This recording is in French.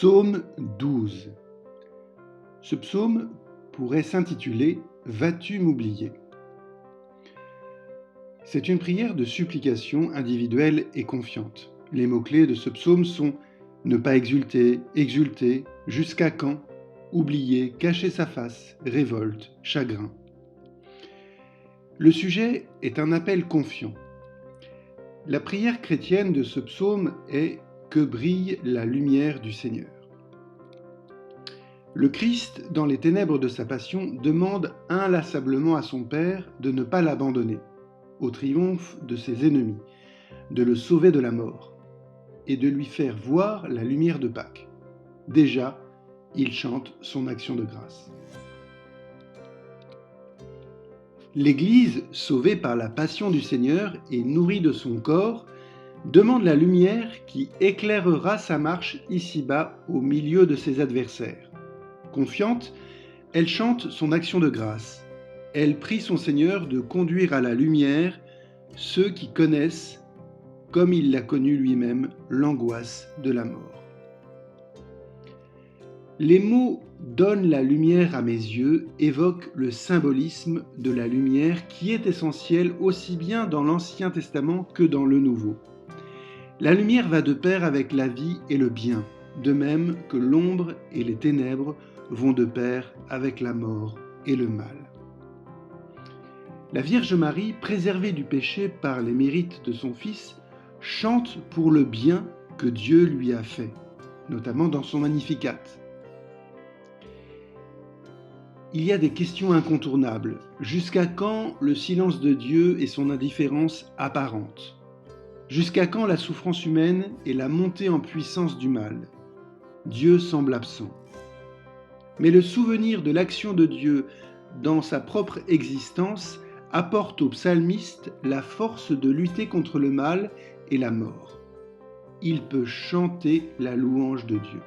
Psaume 12. Ce psaume pourrait s'intituler « Vas-tu m'oublier ?» C'est une prière de supplication individuelle et confiante. Les mots-clés de ce psaume sont « ne pas exulter, exulter, jusqu'à quand, oublier, cacher sa face, révolte, chagrin ». Le sujet est un appel confiant. La prière chrétienne de ce psaume est « Que brille la lumière du Seigneur ». Le Christ, dans les ténèbres de sa passion, demande inlassablement à son Père de ne pas l'abandonner, au triomphe de ses ennemis, de le sauver de la mort, et de lui faire voir la lumière de Pâques. Déjà, il chante son action de grâce. L'Église, sauvée par la passion du Seigneur et nourrie de son corps, demande la lumière qui éclairera sa marche ici-bas au milieu de ses adversaires. Confiante, elle chante son action de grâce. Elle prie son Seigneur de conduire à la lumière ceux qui connaissent, comme il l'a connu lui-même, l'angoisse de la mort. Les mots « donne la lumière à mes yeux » évoquent le symbolisme de la lumière qui est essentiel aussi bien dans l'Ancien Testament que dans le Nouveau. La lumière va de pair avec la vie et le bien, de même que l'ombre et les ténèbres vont de pair avec la mort et le mal. La Vierge Marie, préservée du péché par les mérites de son Fils, chante pour le bien que Dieu lui a fait, notamment dans son Magnificat. Il y a des questions incontournables. Jusqu'à quand le silence de Dieu et son indifférence apparente ? Jusqu'à quand la souffrance humaine et la montée en puissance du mal ? Dieu semble absent. Mais le souvenir de l'action de Dieu dans sa propre existence apporte au psalmiste la force de lutter contre le mal et la mort. Il peut chanter la louange de Dieu.